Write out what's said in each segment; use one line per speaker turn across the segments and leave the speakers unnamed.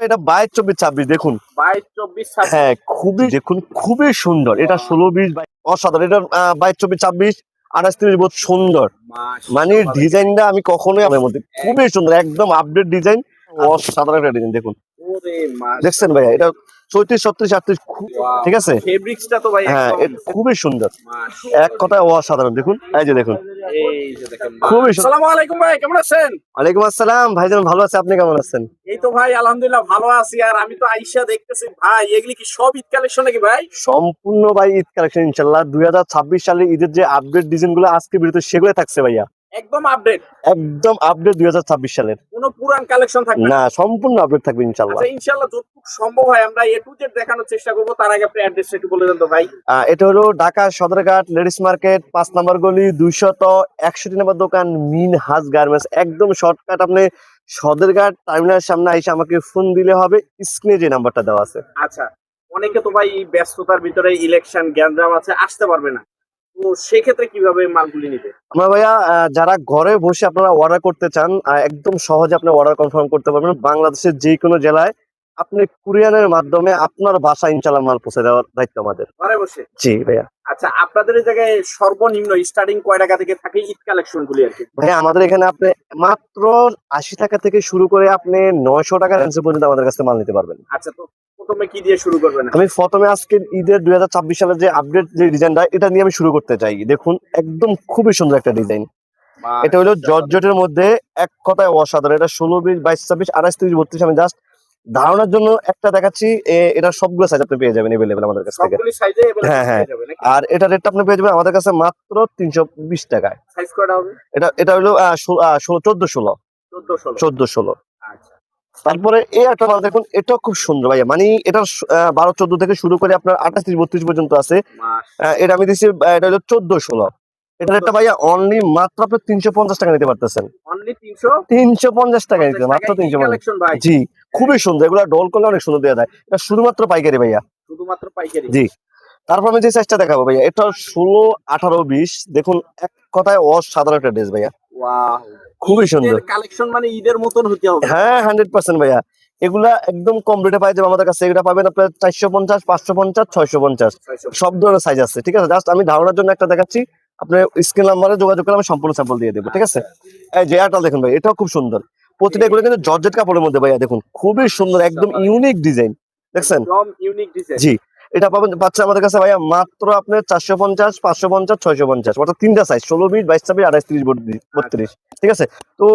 এটা 22-24-26 দেখুন
22-24-26
হ্যাঁ খুবই দেখুন খুবই সুন্দর এটা 16-20 অসাধারণ এটা 22-24-26 28-30 বহুত সুন্দর মানে ডিজাইনটা আমি কখনোই আমার মধ্যে খুবই সুন্দর একদম আপডেট ডিজাইন অসাধারণ একটা ডিজাইন দেখুন দেখছেন ভাইয়া এটা 34-37-38 ঠিক আছে
ফেব্রিক্সটা তো ভাই
হ্যাঁ
একদম
এটা খুবই সুন্দর এক কথায় অসাধারণ দেখুন এই যে দেখুন
এই যে দেখেন
খুবই সুন্দর।
আসসালামু আলাইকুম ভাই কেমন আছেন?
ওয়ালাইকুম আসসালাম ভাইজান ভালো আছে আপনি কেমন আছেন?
এই তো ভাই আলহামদুলিল্লাহ ভালো আছি। আর আমি তো আইসা দেখতেছি ভাই এগুলি কি সব ঈদ কালেকশন নাকি ভাই?
সম্পূর্ণ ভাই ঈদ কালেকশন ইনশাল্লাহ 2026 সালের ঈদের যে আপডেট ডিজাইন গুলো আজকে ভিডিওতে সেগুলো থাকছে ভাইয়া
একদম আপডেট,
একদম আপডেট 2026 সালের
কোনো পুরান কালেকশন থাকবে
না সম্পূর্ণ আপডেট থাকবে ইনশাল্লাহ।
আচ্ছা ইনশাআল্লাহ যতটুকু সম্ভব হয় আমরা এ টু জেড দেখানোর চেষ্টা করব। তার আগে আপনি অ্যাড্রেসটা একটু বলে দেন তো ভাই।
এটা হলো ঢাকা সদরঘাট লেডিস মার্কেট 5 নম্বর গলি 261 নম্বর দোকান মিনহাজ গার্মেন্টস একদম শর্টকাট আপনি সদরঘাট টার্মিনালের সামনে এসে আমাকে ফোন দিলে হবে স্ক্রিনে যে নাম্বারটা দেওয়া আছে।
আচ্ছা অনেকে তো ভাই এই ব্যস্ততার ভিতরে ইলেকশন গ্যাঞ্জাম আছে আসতে পারবে না, তো সেক্ষেত্রে কিভাবে মালগুলি নিবে?
আমরা ভাইয়া যারা ঘরে বসে আপনারা অর্ডার করতে চান একদম সহজে আপনি অর্ডার কনফার্ম করতে পারবেন বাংলাদেশের যে কোনো জেলায় আপনি কুরিয়ারের মাধ্যমে আপনার বাসায় ইনশাআল্লাহ মাল পৌঁছে দেওয়ার দায়িত্ব আমাদের
ঘরে বসে।
জি ভাইয়া।
আচ্ছা আপনাদের এই জায়গায় সর্বনিম্ন স্টার্টিং কয় টাকা থেকে থাকে ঈদ কালেকশন গুলি আর কি?
ভাইয়া আমাদের এখানে আপনি মাত্র 80 টাকা থেকে শুরু করে আপনি 900 টাকার রেঞ্জ পর্যন্ত আমাদের কাছে মাল নিতে পারবেন।
আচ্ছা তো প্রথমে কি দিয়ে শুরু করবেন?
আমি প্রথমে আজকে ঈদের 2026 সালের যে আপডেট যে ডিজাইনটা এটা নিয়ে আমি শুরু করতে চাই। দেখুন একদম খুবই সুন্দর একটা ডিজাইন। এটা হলো জর্জেটের মধ্যে এক কথায় অসাধারণ। এটা 16-20-22-24-28-30-32 আমি জাস্ট ধারণার জন্য একটা দেখাচ্ছি। এটা সবগুলো সাইজ আপনি পেয়ে যাবেন अवेलेबल আমাদের কাছ থেকে।
সবগুলি সাইজে अवेलेबल
হ্যাঁ হ্যাঁ
পেয়ে যাবেন নাকি?
আর এটা রেটটা আপনি পেয়ে যাবেন আমাদের কাছে মাত্র 320 টাকায়।
সাইজ কয়টা হবে?
এটা হলো 14-16
14-16। আচ্ছা
তারপরে এই একটা মাল দেখুন এটাও খুব সুন্দর ভাইয়া মানে এটা 12-14 থেকে শুরু করে আপনার 28-30-32 পর্যন্ত আছে। এটা আমি দিচ্ছি এটা হলো 14-16 এটা রেটটা ভাইয়া অনলি মাত্র আপনি 350 টাকা নিতে পারতেছেন।
অনলি 300
350 টাকা নিতে মাত্র 350
কালেকশন ভাই।
জি খুবই সুন্দর এগুলা ডল করলে অনেক সুন্দর দেওয়া যায় এটা শুধুমাত্র পাইকারি ভাইয়া
শুধুমাত্র পাইকারি।
জি। তারপর আমি যে সাইজটা দেখাবো ভাইয়া এটা 16-18-20 দেখুন এক কথায় অসাধারণ একটা ড্রেস ভাইয়া
ওয়াও
খুবই সুন্দর
কালেকশন মানে ঈদের মতন হতে হবে।
হ্যাঁ 100% ভাইয়া এগুলা একদম কম রেটে পাই যাবে আমাদের কাছে। এগুলা পাবেন আপনার 450 550 650 সব ধরনের সাইজ আছে ঠিক আছে। জাস্ট আমি ধারণার জন্য একটা দেখাচ্ছি আপনার স্ক্রিন নাম্বারে যোগাযোগ করে আমি সম্পূর্ণ স্যাম্পল দিয়ে দেবো ঠিক আছে। এই যে এটা দেখুন ভাই এটাও খুব সুন্দর প্রতিটা এগুলো কিন্তু জর্জেট কাপড়ের মধ্যে ভাইয়া দেখুন খুবই সুন্দর একদম ইউনিক ডিজাইন দেখছেন
একদম ইউনিক ডিজাইন।
জি এটা পাচ্ছে আমাদের কাছে ভাইয়া মাত্র আপনার 450 550 650 অর্থাৎ তিনটা সাইজ 16-20-22-24-28-30-32 ঠিক আছে। তো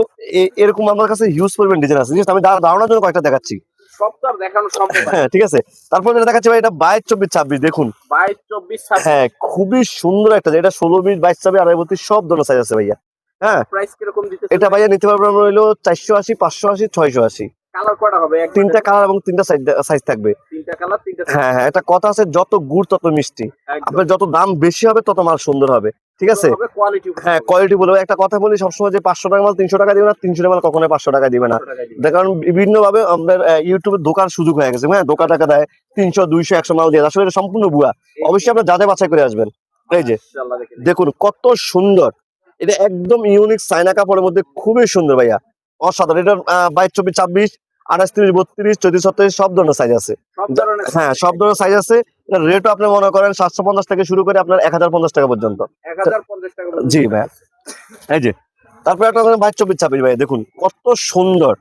এরকম আমার কাছে হিউজ পরিমাণ ডিজাইন আছে আমি ধারণার জন্য কয়েকটা দেখাচ্ছি
সব তো আর দেখানো সম্ভব না।
হ্যাঁ ঠিক আছে। তারপর যেটা দেখাচ্ছি ভাই এটা 22-24-26 দেখুন
22-24-26
হ্যাঁ খুবই সুন্দর একটা এটা 16-20-22-24-28-32 সব ধরনের সাইজ আছে ভাইয়া। হ্যাঁ
প্রাইস কিরকম দিতে?
এটা ভাইয়া নিতে পারবেন হলো 480 580 680
কালার কয়টা হবে?
তিনটা কালার এবং তিনটা সাইজ থাকবে।
তিনটা কালার তিনটা
হ্যাঁ হ্যাঁ একটা কথা আছে যত গুড় তত মিষ্টি আপনার যত দাম বেশি হবে তত মাল সুন্দর হবে ঠিক আছে।
কোয়ালিটি
হ্যাঁ কোয়ালিটি বলবো একটা কথা বলি সবসময় যে 500 টাকা মাল 300 টাকা দিবে না 300 টাকা মাল কখনোই 500 টাকা দিবে না। কারণ বিভিন্ন ভাবে আমাদের ইউটিউবে দোকান সুযোগ হয়ে গেছে হ্যাঁ দোকান টাকা দেয় 300 200 100 মাল দিয়ে আসলে এটা সম্পূর্ণ ভুয়া। অবশ্যই আপনার যাচাই বাছাই করে আসবেন। এই যে দেখুন কত সুন্দর এটা একদম ইউনিক চায়না কাপড়ের মধ্যে খুবই সুন্দর ভাইয়া অসাধারণ। এটা 22-24-26 28-30-32 34-36 সব ধরনের সাইজ আছে। হ্যাঁ সব ধরনের সাইজ আছে। রেটও আপনি মনে করেন 750 থেকে শুরু করে আপনার 1050 টাকা পর্যন্ত।
1050 টাকা
জি ভাইয়া এই যে তারপরে একটা 22-24-26 ভাই দেখুন কত সুন্দর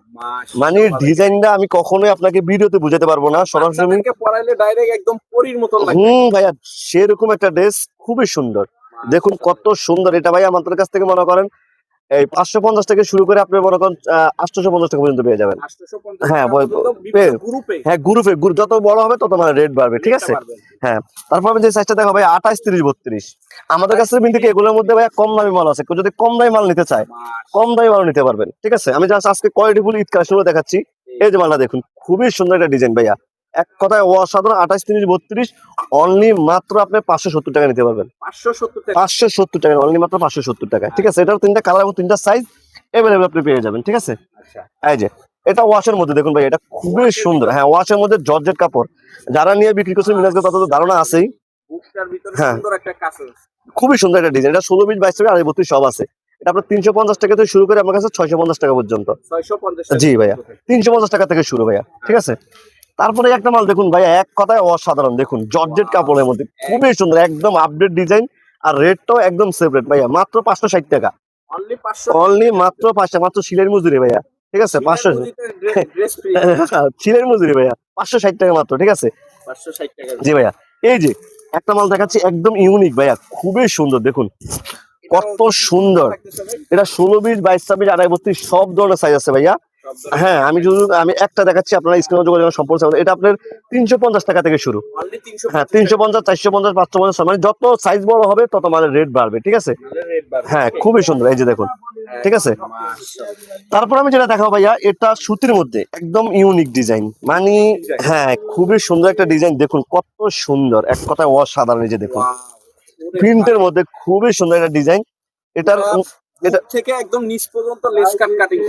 মানে ডিজাইনটা আমি কখনোই আপনাকে ভিডিওতে বুঝাতে পারবো না সরাসরি
পরাইলে ডাইরেক্ট একদম পরীর মতো লাগে।
ভাইয়া সেরকম একটা ড্রেস খুবই সুন্দর দেখুন কত সুন্দর। এটা ভাই আমাদের কাছ থেকে মনে করেন এই 550 থেকে শুরু করে আপনি মনে করেন 850 টাকা পর্যন্ত পেয়ে যাবেন। হ্যাঁ হ্যাঁ গ্রুপে যত বড় হবে তত মানে রেট বাড়বে ঠিক আছে। হ্যাঁ তারপর আমি যে সাইজটা দেখো ভাই 28-30-32 আমাদের কাছে কিন্তু এগুলোর মধ্যে ভাই কম দামি মাল আছে। কেউ যদি কম দামি মাল নিতে চায় কম দামি মাল নিতে পারবেন ঠিক আছে। আমি জাস্ট আজকে কোয়ালিটি ফুল ঈদ কালেকশন দেখাচ্ছি। এই যে মালটা দেখুন খুবই সুন্দর একটা ডিজাইন ভাইয়া এক কথায় অসাধারণ 28-30-32 অনলি মাত্র আপনি 570 টাকা নিতে পারবেন। 570 টাকা অনলি মাত্র 570 টাকা ঠিক আছে। এটার তিনটা কালার এবং তিনটা সাইজ अवेलेबल আপনি পেয়ে যাবেন ঠিক আছে। এই যে এটা ওয়াশের মধ্যে দেখুন ভাই এটা খুবই সুন্দর হ্যাঁ ওয়াশের মধ্যে জর্জেট কাপড় যারা নিয়ে বিক্রি করছেন মিনাজকে তত ধারণা আছেই। হ্যাঁ খুবই সুন্দর একটা ডিজাইন এটা 16-20-22-32 সব আছে। এটা আপনার 350 টাকা থেকে শুরু করে আমার কাছে 650 টাকা পর্যন্ত।
650
জি ভাইয়া, 350 টাকা থেকে শুরু ভাইয়া, ঠিক আছে। তারপরে একটা মাল দেখুন ভাইয়া, এক কথায় অসাধারণ, দেখুন জর্জেট কাপড়ের মধ্যে খুবই সুন্দর, একদম আপডেট ডিজাইন, আর রেটটাও একদম সেপারেট ভাইয়া, মাত্র 560 টাকা।
অনলি 500,
অনলি মাত্র 500, মাত্র সিলের মজুরি ভাইয়া, ঠিক আছে। 500
ড্রেস ফ্রি,
সিলের মজুরি ভাইয়া, 560 টাকা মাত্র, ঠিক আছে।
560 টাকা।
জি ভাইয়া, এই যে একটা মাল দেখাচ্ছি একদম ইউনিক ভাইয়া, খুবই সুন্দর, দেখুন কত সুন্দর। এটা 16, 20, 22, 26, 28, 32 সব ধরনের সাইজ আছে ভাইয়া। হ্যাঁ, আমি একটা দেখাচ্ছি, আপনারা স্ক্রিনে যোগাযোগ সম্পর্ক। এটা আপনার 350 টাকা থেকে শুরু।
অনলি 300,
হ্যাঁ, 350, 450, 550, মানে যত সাইজ বড় হবে তত মালের রেট বাড়বে, ঠিক আছে।
রেট বার।
হ্যাঁ, খুবই সুন্দর, এই যে দেখুন, ঠিক আছে। তারপর আমি যেটা দেখাবো ভাইয়া, এটা সুতির মধ্যে একদম ইউনিক ডিজাইন, মানে হ্যাঁ খুবই সুন্দর একটা ডিজাইন, দেখুন কত সুন্দর, এক কথায় অসাধারণ। এই যে দেখুন প্রিন্টের মধ্যে খুবই সুন্দর একটা ডিজাইন। এটার এটা
থেকে একদম নিচ পর্যন্ত লেস কাট কাটিং।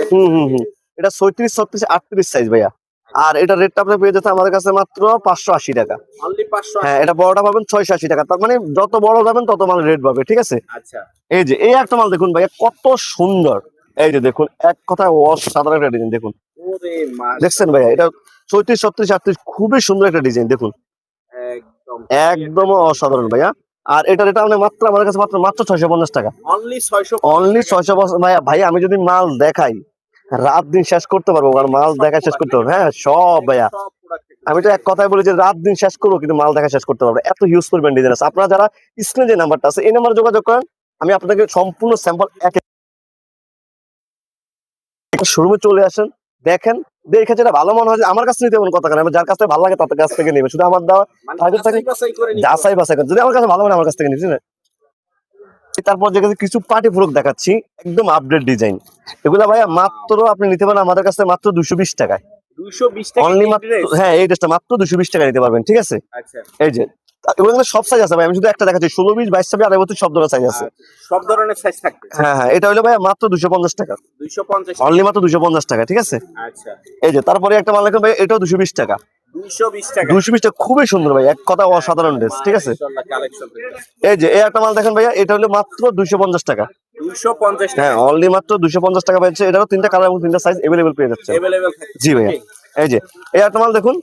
এটা 36, 36, 38 সাইজ ভাইয়া। আর এটা রেটটা আপনি পেয়ে যেতে আমাদের কাছে মাত্র 580 টাকা।
অনলি 500।
হ্যাঁ, এটা বড়টা পাবেন 680 টাকা। তার মানে যত বড় যাবেন তত মাল রেট পাবে, ঠিক আছে।
আচ্ছা,
এই যে এই একটা মাল দেখুন ভাইয়া, কত সুন্দর। এই যে দেখুন, এক কথায় অসাধারণ একটা ডিজাইন, দেখুন
ওরে মাশাআল্লাহ,
দেখছেন ভাইয়া, এটা 34, 36, 38 খুবই সুন্দর একটা ডিজাইন, দেখুন
একদম
একদম অসাধারণ ভাইয়া। আর এটা রেট মাত্র আমার কাছে মাত্র মাত্র 650 টাকা।
অনলি 600,
অনলি 650 ভাইয়া। ভাই আমি যদি মাল দেখাই রাত দিন শেষ করতে পারবো, কারণ মাল দেখা শেষ করতে পারবো। হ্যাঁ সব ভাইয়া,
সব প্রোডাক্ট।
আমি তো এক কথায় বলি যে রাত দিন শেষ করবো, কিন্তু মাল দেখা শেষ করতে পারবো, এত হিউজ পরিমাণ ডিজাইন আছে। আপনারা যারা স্ক্রিনে যে নাম্বারটা আছে এই নাম্বারে যোগাযোগ করেন, আমি আপনাকে সম্পূর্ণ স্যাম্পল এক শোরুমে চলে আসেন, দেখেন, দেখে যেটা ভালো মনে হয় যে আমার কাছে নিতে এমন কথা কেন, আমি যার কাছ থেকে ভালো লাগে তার কাছ থেকে নেবে, শুধু আমার দেওয়া টার্গেট থাকে
বাছাই করে নিতে হবে।
যাচাই বাছাই করেন। যদি আমার কাছে ভালো মনে হয় আমার কাছ থেকে নিচ্ছি না। তারপর যে কিছু পার্টি ফ্রক দেখাচ্ছি, একদম আপডেট ডিজাইন, এগুলা ভাইয়া মাত্র আপনি নিতে পারেন আমাদের কাছে মাত্র 220 টাকায়।
220 টাকা
অনলি
এই
মাত্র,
ড্রেস।
হ্যাঁ এই ড্রেসটা মাত্র 220 টাকা নিতে পারবেন, ঠিক আছে।
আচ্ছা,
এই যে এগুলো কিন্তু সব সাইজ আছে ভাই, আমি শুধু একটা দেখাচ্ছি, 16, 20, 22, 26, 28 সব ধরনের সাইজ আছে।
সব ধরনের সাইজ থাকবে।
হ্যাঁ হ্যাঁ, এটা হলো ভাইয়া মাত্র 250 টাকা।
250।
অনলি মাত্র 250 টাকা, ঠিক আছে।
আচ্ছা,
এই যে তারপরে একটা মাল দেখুন ভাই, এটাও 220 টাকা।
220 টাকা।
220 টাকা, খুবই সুন্দর ভাই, এক কথা অসাধারণ ড্রেস, ঠিক আছে।
মাশাআল্লাহ কালেকশন।
এই যে এই একটা মাল দেখেন ভাইয়া, এটা হলো মাত্র 250 টাকা।
250
হ্যাঁ,
টাকা
অনলি মাত্র 250 টাকা পাচ্ছে। এটারও 3টা কালার এবং 3টা সাইজ अवेलेबल পেয়ে যাচ্ছে।
अवेलेबल থাকে।
জি ভাইয়া, এই যে এই একটা মাল দেখুন,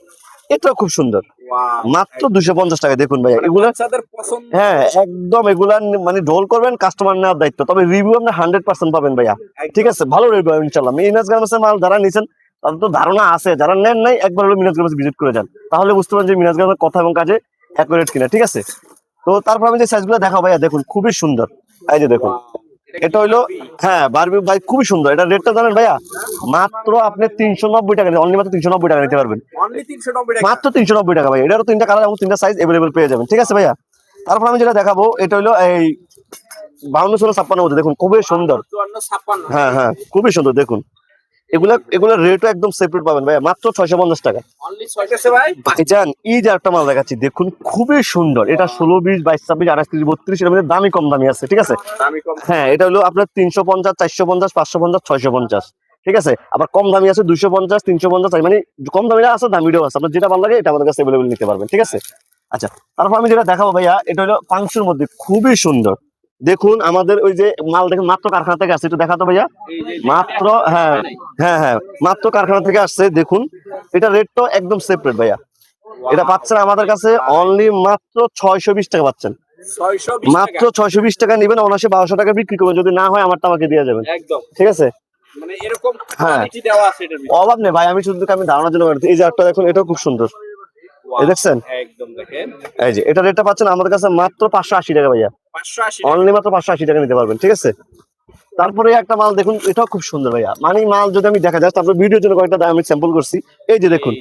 এটাও খুব সুন্দর,
ওয়াও,
মাত্র 250 টাকা। দেখুন ভাইয়া এগুলা,
বাচ্চাদের পছন্দ।
হ্যাঁ একদম এগুলা মানে ঢোল করবেন, কাস্টমার নেওয়ার দায়িত্ব। তবে রিভিউ আপনি 100% পাবেন ভাইয়া, ঠিক আছে, ভালো রিভিউ ইনশাআল্লাহ। মিনাজ গার্মেন্টসের মাল যারা নিছেন তাদের তো ধারণা আছে, যারা নেন নাই একবার হলো মিনাজ গার্মেন্টস ভিজিট করে যান, তাহলে বুঝতে পারবেন যে মিনাজ গার্মেন্টস কথা এবং কাজে অ্যাকুরেট কিনা, ঠিক আছে। তো তারপর আমি যে সাইজগুলো দেখাবো ভাইয়া, দেখুন খুবই সুন্দর। এই যে দেখুন, এটা হইলো, হ্যাঁ বারবি ভাই, খুবই সুন্দর। এটা রেটটা জানেন ভাইয়া, মাত্র আপনি 390 টাকা, অনলি মাত্র 390 টাকা নিতে পারবেন,
অনলি 390 টাকা।
মাত্র 390 টাকা ভাই। এটারও 3টা কালার এবং 3টা সাইজ अवेलेबल পেয়ে যাবেন, ঠিক আছে ভাইয়া। তারপর আমি যেটা দেখাবো, এটা হলো এই 52, 16, 56 মধ্যে, দেখুন খুবই সুন্দর।
54, 56।
হ্যাঁ হ্যাঁ, খুবই সুন্দর, দেখুন এগুলা রেটও একদম সেপারেট পাবেন ভাইয়া, মাত্র 650 টাকা।
অনলি 600 ভাই।
ভাইজান এই যে একটা মাল দেখাচ্ছি, দেখুন খুবই সুন্দর। এটা 16, 20, 22, 26, 28, 30, 32 এর মধ্যে দামি কম দামি আছে, ঠিক আছে।
দামি কম।
হ্যাঁ, এটা হলো আপনার 350, 450, 550, 650, ঠিক আছে। আবার কম দামি আছে 250, 350, মানে কম দামিটা আছে, দামিটাও আছে। আপনার যেটা ভালো লাগে এটা আমাদের কাছে अवेलेबल নিতে পারবেন, ঠিক আছে। আচ্ছা, তারপর আমি যেটা দেখাবো ভাইয়া, এটা হলো পাংশুর মধ্যে খুবই সুন্দর। দেখুন আমাদের ওই যে মাল দেখুন মাত্র কারখানা থেকে আসছে, একটু দেখাতো ভাইয়া,
এই যে
মাত্র, হ্যাঁ হ্যাঁ হ্যাঁ, মাত্র কারখানা থেকে আসছে। দেখুন এটা রেটটা একদম সেপারেট ভাইয়া। এটা পাচ্ছেন আমাদের কাছে অনলি মাত্র 620 টাকা পাচ্ছেন।
620
মাত্র
টাকা।
620 টাকা নিবেন, অনায়াসে 1200 টাকা বিক্রি করবেন। যদি না হয় আমারটা আমাকে দিয়ে যাবেন,
একদম,
ঠিক আছে।
মানে এরকম
হ্যাঁ।
কোয়ালিটি দেওয়া আছে এটার ভিতরে।
অভাব নেই ভাই, আমি শুধু আমি ধারণার জন্য বলছি। এই যে একটা দেখুন, এটাও খুব সুন্দর, এই দেখছেন।
একদম দেখেন,
এই যে এটা রেটটা পাচ্ছেন আমাদের কাছে মাত্র 580 টাকা ভাইয়া।
580
অনলি মাত্র 580 টাকা নিতে পারবেন, ঠিক আছে। তারপরে একটা মাল দেখুন, এটাও খুব সুন্দর ভাইয়া। মানে মাল যদি আমি দেখা যায়, তারপর ভিডিওর জন্য কয়েকটা আমি স্যাম্পল করছি। এই যে দেখুন,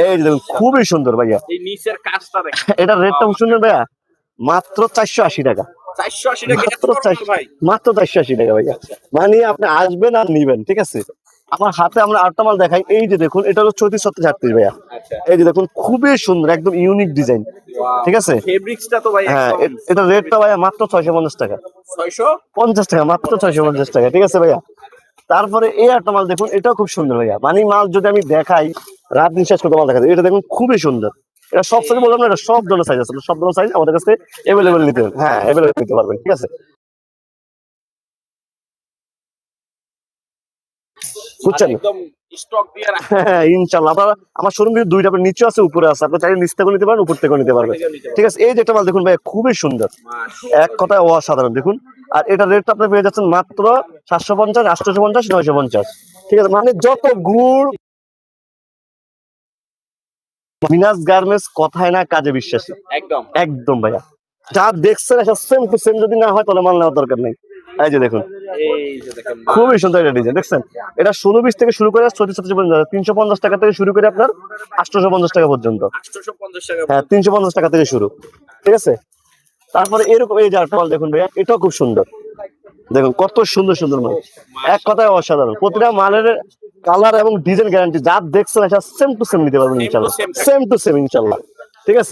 এই যে দেখুন খুবই সুন্দর ভাইয়া।
এই নিচের কাজটা দেখেন,
এটার রেটটা খুব সুন্দর ভাইয়া, মাত্র 480 টাকা।
480 টাকা। এত
মাত্র
নরমাল ভাই।
মাত্র 480 টাকা ভাইয়া। মানে আপনি আসবেন আর নিবেন, ঠিক আছে। আমার হাতে আমরা আটটা মাল দেখাই। এই যে দেখুন, এটা হলো 34, 36, 38 ভাইয়া।
আচ্ছা,
এই যে দেখুন খুবই সুন্দর, একদম ইউনিক ডিজাইন, ঠিক আছে।
ফেব্রিক্সটা তো ভাই
হ্যাঁ,
একদম
এটা রেটটা ভাইয়া মাত্র 650 টাকা।
650
টাকা, মাত্র 650 টাকা, ঠিক আছে ভাইয়া। তারপরে এই একটা মাল দেখুন, এটাও খুব সুন্দর ভাইয়া। মানে মাল যদি আমি দেখাই রাত নিঃশ্বাস করতে মাল দেখা যায়। এটা দেখুন খুবই সুন্দর। এটা সব সাইজ বললাম না, এটা সব ধরনের সাইজ আছে, সব ধরনের সাইজ আমাদের কাছে अवेलेबल নিতে, হ্যাঁ अवेलेबल নিতে পারবেন, ঠিক আছে। বুঝছেন?
একদম স্টক দিয়ে রাখা
হ্যাঁ ইনশাল্লাহ। আপনার আমার শোরুম কিন্তু দুইটা, আপনার নিচে আছে উপরে আছে, আপনি চাইলে নিচ থেকেও নিতে পারেন উপর থেকেও নিতে পারবেন। ঠিক আছে, এই যে একটা মাল দেখুন ভাই, খুবই সুন্দর, এক কথায় অসাধারণ দেখুন। আর এটা রেটটা আপনি পেয়ে যাচ্ছেন মাত্র 750, 850, 950। ঠিক আছে, মানে যত গুড়। মিনাস গার্মেন্টস কথায় না কাজে বিশ্বাসী,
একদম
একদম ভাইয়া। যা দেখছেন সেম টু সেম যদি না হয় তাহলে মাল নেওয়ার দরকার নেই। এই যে দেখুন,
এই যে দেখেন
খুবই সুন্দর একটা ডিজাইন দেখছেন। এটা 16-20 থেকে শুরু করে 34-37 পর্যন্ত, 350 টাকা থেকে শুরু করে আপনার 850 টাকা পর্যন্ত।
850 টাকা
হ্যাঁ 350 টাকা থেকে শুরু। ঠিক আছে, তারপরে এরকম এই যে আরেকটা মাল দেখুন ভাইয়া, এটাও খুব সুন্দর। দেখুন কত সুন্দর সুন্দর মাল, এক কথায় অসাধারণ। প্রতিটা মালের কালার এবং ডিজাইন গ্যারান্টি, যা দেখছেন সেম টু সেম নিতে পারবেন ইনশাল্লাহ, সেম টু সেম ইনশাল্লাহ। ঠিক আছে।